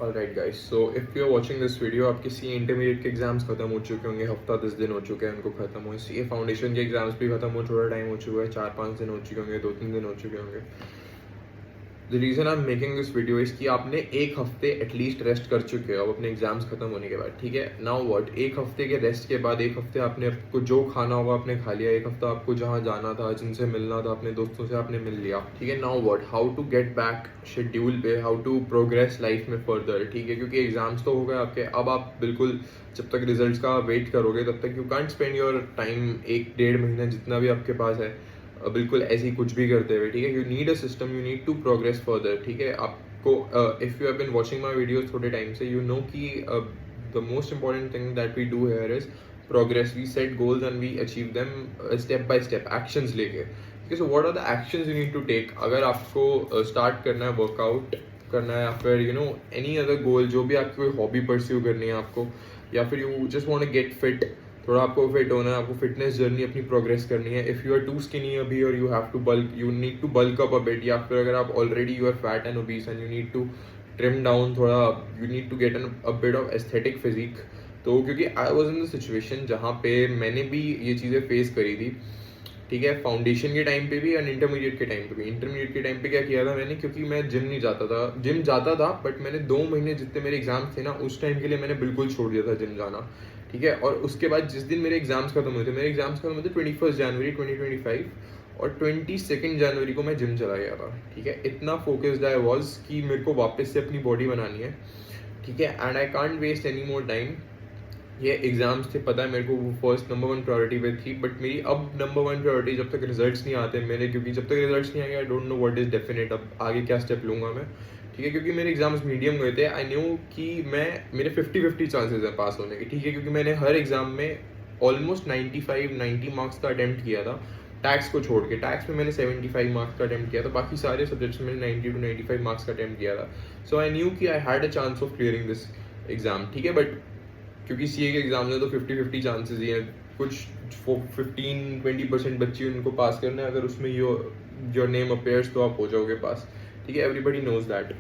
Alright guys, so if you're watching this video, आपके सी intermediate के exams खत्म हो चुके होंगे, हफ्ता 10 दिन हो चुके हैं उनको खत्म हुए, सी फाउंडेशन के एग्जाम्स भी खत्म हो, थोड़ा टाइम हो चुका है, 4-5 दिन हो चुके होंगे, 2-3 दिन हो चुके होंगे। The reason I am making this video is कि आपने एक हफ्ते एटलीस्ट रेस्ट कर चुके हो अब अपने एग्जाम्स खत्म होने के बाद, ठीक है। नाउ व्हाट, एक हफ्ते के रेस्ट के बाद एक हफ्ते आपने आपको जो खाना होगा आपने खा लिया, एक हफ्ता आपको जहाँ जाना था, जिनसे मिलना था, अपने दोस्तों से आपने मिल लिया, ठीक है। Now what, how to get back schedule पे, हाउ टू प्रोग्रेस लाइफ में फर्दर, ठीक है। क्योंकि एग्जाम्स तो हो गए आपके, अब आप बिल्कुल जब तक रिजल्ट्स का वेट करोगे तब तक you can't spend your time 1-1.5 महीना जितना भी आपके पास है बिल्कुल ऐसे ही कुछ भी करते हुए, ठीक है। You need a system, you need to progress further, ठीक है। आपको if you have been watching my videos थोड़े टाइम से, यू नो कि the most important thing that we do here is progress. We set goals and we achieve them step by step, actions लेके, ठीक है। So what are the actions you need to take अगर आपको start करना है workout करना है, या फिर यू नो एनी अदर गोल, जो भी आपकी कोई हॉबी परस्यू करनी है आपको, या फिर you just want to get fit, थोड़ा आपको फिट होना है, आपको फिटनेस जर्नी अपनी प्रोग्रेस करनी है। If you are too skinny अभी और you have to bulk, you need to bulk up a bit, या फिर अगर आप already you are fat and obese and you need to trim down थोड़ा, you need to get an a bit of aesthetic physique. तो क्योंकि I was in the situation जहाँ पे मैंने भी ये चीज़ें फेस करी थी, ठीक है। फाउंडेशन के टाइम पे भी एंड इंटरमीडिएट के टाइम पे भी। इंटरमीडिएट के टाइम पे क्या किया था मैंने, क्योंकि मैं जिम नहीं जाता था, जिम जाता था बट मैंने 2 महीने जितने मेरे एग्जाम्स थे ना उस टाइम के लिए मैंने बिल्कुल छोड़ दिया था जिम जाना, ठीक है। और उसके बाद जिस दिन मेरे एग्जाम्स खत्म हुए थे, मेरे एग्जाम्स खत्म हुए थे 21 जनवरी 2025, और 22 जनवरी को मैं जिम चला गया था, ठीक है। इतना फोकस्ड आई वॉज कि मेरे को वापस से अपनी बॉडी बनानी है, ठीक है। And I can't waste any more time. ये एग्जाम्स थे, पता है मेरे को, वो फर्स्ट नंबर 1 प्रायोरिटी पे थी, बट मेरी अब नंबर 1 प्रायोरिटी जब तक रिजल्ट्स नहीं आते मेरे, क्योंकि जब तक रिजल्ट्स नहीं आएंगे I don't know what is definite अब आगे क्या स्टेप लूँगा मैं, ठीक है। क्योंकि मेरे एग्जाम्स मीडियम गए थे, आई न्यू कि मेरे 50-50 चांसेस है पास होने के, ठीक है। क्योंकि मैंने हर एग्जाम में ऑलमोस्ट 90 मार्क्स का अटैम्प्ट किया था, टैक्स को छोड़ के। टैक्स में मैंने 75 मार्क्स का अटैम्प्ट किया था, बाकी सारे सब्जेक्ट्स में 90 to 95 मार्क्स का अटैम्प्ट किया था। सो आई न्यू कि I had a chance of clearing this exam, ठीक है। बट क्योंकि सीए के एग्जाम में तो 50-50 चांसेस ही हैं, कुछ 15-20% बच्चे उनको पास करना है, अगर उसमें योर नेम अपेयर्स तो आप हो जाओगे पास, ठीक है। Everybody knows that.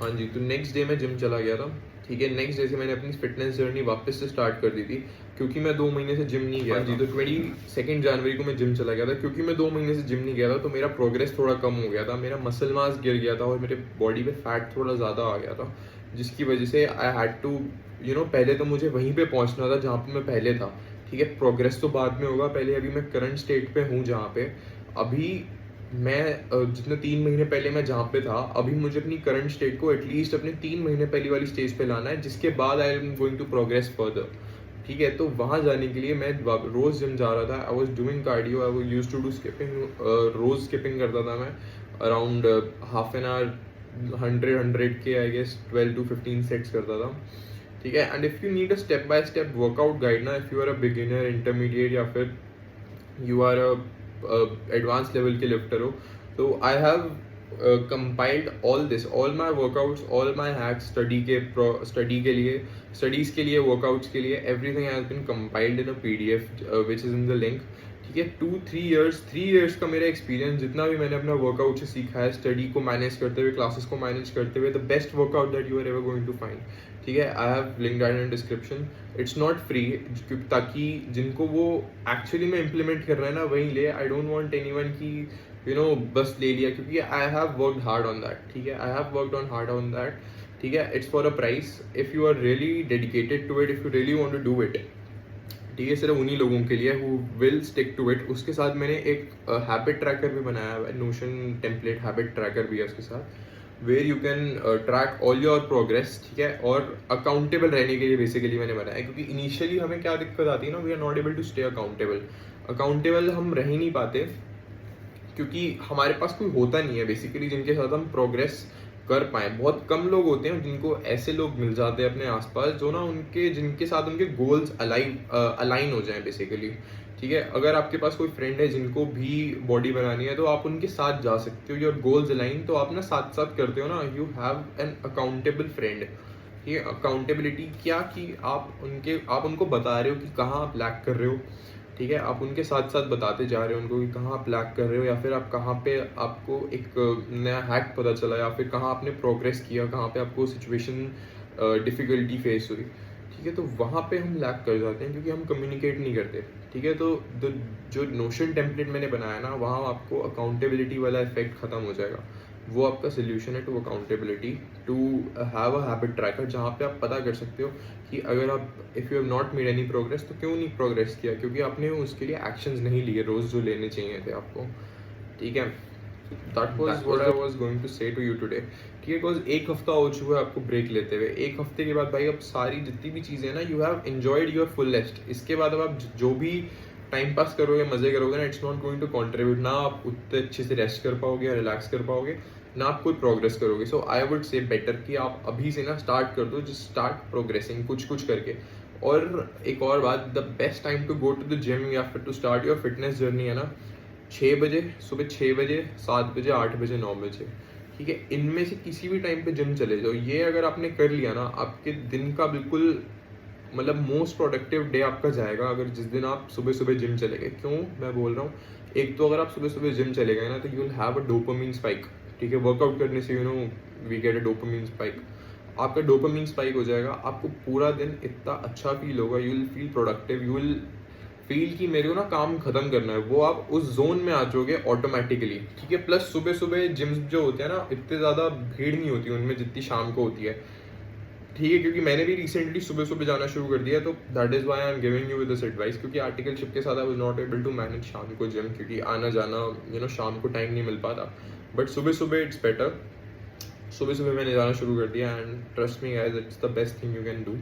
हाँ जी, तो नेक्स्ट डे मैं जिम चला गया था, ठीक है। नेक्स्ट डे से मैंने अपनी फिटनेस जर्नी वापस से स्टार्ट कर दी थी, क्योंकि मैं 2 महीने से जिम नहीं गया जी। तो 22 जनवरी को मैं जिम चला गया था, क्योंकि मैं 2 महीने से जिम नहीं गया था तो मेरा प्रोग्रेस थोड़ा कम हो गया था, मेरा मसल मास गिर गया था और मेरे बॉडी पे फैट थोड़ा ज़्यादा आ गया था, जिसकी वजह से आई हैड टू पहले तो मुझे वहीं पे पहुंचना था जहाँ पे मैं पहले था, ठीक है। प्रोग्रेस तो बाद में होगा, पहले अभी मैं करंट स्टेट पे हूँ जहाँ पे अभी मैं जितने 3 महीने पहले मैं जहाँ पे था, अभी मुझे अपनी करंट स्टेट को एटलीस्ट अपने 3 महीने पहले वाली स्टेज पे लाना है, जिसके बाद I am going to progress further, ठीक है। तो वहाँ जाने के लिए मैं रोज़ जिम जा रहा था, I was doing cardio, I was use to do skipping, रोज़ स्किपिंग करता था मैं अराउंड हाफ एन आवर, 100 के आई गेस 12 to 15 सेट्स करता था, ठीक है। And if you need a step by step workout guide ना, if you are a beginner, intermediate, या फिर you are a advance level के लिफ्टर हो, तो I have compiled all this, all my workouts, all my hacks, study के लिए, studies के लिए, वर्कआउट्स के लिए, everything has been compiled in a PDF which is in the link, ठीक है। 3 years का मेरा एक्सपीरियंस, जितना भी मैंने अपना वर्कआउट से सीखा है, स्टडी को मैनेज करते हुए, क्लासेस को मैनेज करते हुए, the best workout that you are ever going to find, ठीक है। I have link down in description, it's not free, ताकि जिनको वो एक्चुअली में इम्प्लीमेंट कर रहा है ना वहीं ले। आई डोंट वांट एनीवन की बस ले लिया, क्योंकि I have worked hard on that, ठीक है। I have worked on hard on that, ठीक है। It's for a price, if you are really dedicated to it, if you really want to do it, ठीक है। सिर्फ उन्हीं लोगों के लिए who will stick to it. उसके साथ मैंने एक हैबिट ट्रैकर भी बनाया है, नोशन टेम्पलेट हैबिट ट्रैकर भी है उसके साथ, where you can track all your progress, ठीक है। और अकाउंटेबल रहने के लिए बेसिकली मैंने बनाया है, क्योंकि इनिशियली हमें क्या दिक्कत आती है ना, we are not able to stay accountable हम रह ही नहीं पाते, क्योंकि हमारे पास कोई होता नहीं है बेसिकली जिनके साथ हम प्रोग्रेस कर पाए। बहुत कम लोग होते हैं जिनको ऐसे लोग मिल जाते हैं अपने आसपास, जो ना जिनके साथ उनके गोल्स अलाइन हो जाएं बेसिकली, ठीक है। अगर आपके पास कोई फ्रेंड है जिनको भी बॉडी बनानी है, तो आप उनके साथ जा सकते हो, योर गोल्स अलाइन, तो आप ना साथ साथ करते हो ना, you have an accountable friend, ठीक है। अकाउंटेबिलिटी क्या, कि आप उनको बता रहे हो कि कहाँ आप लैक कर रहे हो, ठीक है, आप उनके साथ साथ बताते जा रहे हो उनको कि कहाँ आप लैग कर रहे हो, या फिर आप कहाँ पे आपको एक नया हैक पता चला, या फिर कहाँ आपने प्रोग्रेस किया, कहाँ पे आपको सिचुएशन डिफ़िकल्टी फेस हुई। ठीक है, तो वहाँ पे हम लैग कर जाते हैं क्योंकि हम कम्युनिकेट नहीं करते। ठीक है, तो जो नोशन टेम्पलेट मैंने बनाया ना, वहाँ आपको अकाउंटेबिलिटी वाला इफेक्ट ख़त्म हो जाएगा। वो आपका सोल्यूशन है to accountability, to have a habit tracker, जहाँ पे आप पता कर सकते हो कि अगर आप if you have not made any progress तो क्यों नहीं प्रोग्रेस किया, क्योंकि आपने उसके लिए एक्शंस नहीं लिए रोज़ जो लेने चाहिए थे आपको। ठीक है, that was what I was going to say to you today. ठीक है, बिकॉज एक हफ्ता हो चुका है आपको ब्रेक लेते हुए। एक हफ्ते के बाद भाई अब सारी जितनी भी चीज़ें हैं ना, you have enjoyed your fullest. इसके बाद अब आप जो भी टाइम पास करोगे, मजे करोगे ना, it's not going to contribute. ना आप उतने अच्छे से रेस्ट कर पाओगे, रिलैक्स कर पाओगे, ना आप कोई प्रोग्रेस करोगे। सो आई वुड से बेटर कि आप अभी से ना स्टार्ट कर दो, जस्ट स्टार्ट प्रोग्रेसिंग कुछ कुछ करके। और एक और बात, the best time to go to the gym या फिर to start your fitness journey है ना, 6 बजे, सुबह 6 बजे, 7 बजे, 8 बजे, 9 बजे। ठीक है, इनमें से किसी भी टाइम पे जिम चले जाओ। ये अगर आपने कर लिया ना, आपके दिन का बिल्कुल मतलब मोस्ट प्रोडक्टिव डे आपका जाएगा अगर जिस दिन आप सुबह सुबह जिम चले गए। क्यों मैं बोल रहा हूँ, एक तो अगर आप सुबह सुबह जिम चले गए ना, तो you will have a dopamine spike. ठीक है, वर्कआउट करने से we get a dopamine spike. आपका डोपामिन स्पाइक हो जाएगा, आपको पूरा दिन इतना अच्छा फील होगा, you will feel productive, you will feel कि मेरे को ना काम खत्म करना है। वो आप उस जोन में आ जाओगे ऑटोमेटिकली। ठीक है, प्लस सुबह सुबह जिम्स जो होते हैं ना, इतने ज़्यादा भीड़ नहीं होती उनमें जितनी शाम को होती है। ठीक है, क्योंकि मैंने भी रिसेंटली सुबह सुबह जाना शुरू कर दिया, तो that is why I am giving you with this advice. क्योंकि आर्टिकलशिप के साथ I was not able to manage शाम को जिम, क्योंकि आना जाना शाम को टाइम नहीं मिल पाता। बट सुबह सुबह इट्स बेटर। सुबह सुबह मैंने जाना शुरू कर दिया, and trust me guys, it's the best thing you can do.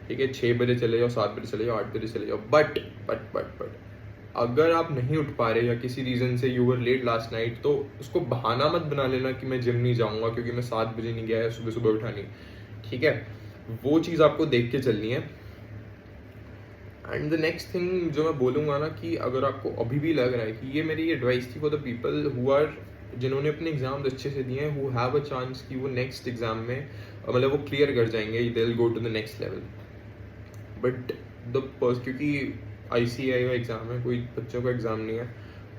ठीक है, 6 बजे चले जाओ, 7 बजे चले जाओ, 8 बजे चले जाओ। बट अगर आप नहीं उठ पा रहे या किसी रीज़न से you were late last night, तो उसको बहाना मत बना लेना कि मैं जिम नहीं जाऊँगा क्योंकि मैं 7 बजे नहीं गया है, सुबह सुबह उठा नहीं। ठीक है, वो चीज़ आपको देख के चलनी है। एंड द नेक्स्ट थिंग जो मैं बोलूँगा ना, कि अगर आपको अभी भी लग रहा है कि ये मेरी एडवाइस थी for the people who are, जिन्होंने अपने एग्जाम्स अच्छे से दिए हैं, हु हैव अ चांस कि वो नेक्स्ट एग्जाम में मतलब वो क्लियर कर जाएंगे, they will go to the next level. But क्योंकि ICAI का एग्ज़ाम है, कोई बच्चों का एग्ज़ाम नहीं है,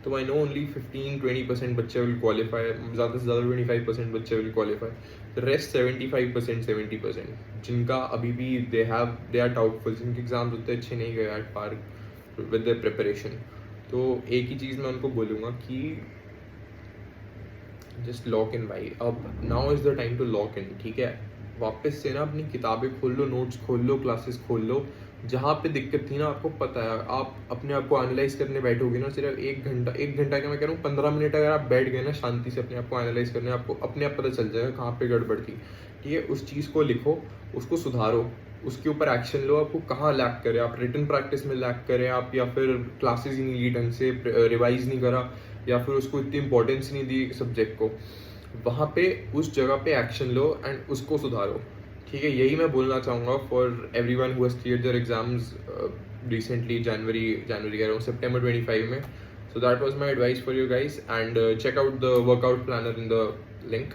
तो आई नो ओनली 15-20% बच्चे विल क्वालिफाई, ज़्यादा से ज़्यादा 25% बच्चे विल क्वालिफाई। द रेस्ट 75%, 70% जिनका अभी भी दे आर डाउटफुल, जिनके एग्जाम्स उतने अच्छे नहीं गए at par with the preparation. तो एक ही चीज़ मैं उनको बोलूँगा कि जस्ट लॉक इन भाई, अब now is the time to lock in. ठीक है, वापस से ना अपनी किताबें खोल लो, नोट्स खोल लो, क्लासेस खोल लो। जहाँ पे दिक्कत थी ना, आपको पता है, आप अपने आप को एनालाइज करने बैठोगे ना, सिर्फ 1 घंटा क्या मैं कह रहा हूँ, 15 मिनट अगर आप बैठ गए ना शांति से अपने आप को एनालाइज करने, आपको अपने आप पता चल जाएगा कहाँ पे गड़बड़ थी। ठीक है, उस चीज़ को लिखो, उसको सुधारो, उसके ऊपर एक्शन लो। आपको कहाँ लैक करे, आप रिटन प्रैक्टिस में लैक करें आप, या फिर क्लासेस ही नहीं ली ढंग से, रिवाइज नहीं करा, या फिर उसको इतनी इंपॉर्टेंस नहीं दी सब्जेक्ट को, वहाँ पे उस जगह पे एक्शन लो एंड उसको सुधारो। ठीक है, यही मैं बोलना चाहूँगा for everyone who has cleared their exams recently, जनवरी कह रहा हूँ, September 25 में। So that was my advice for you guys, and check out the workout planner in the link.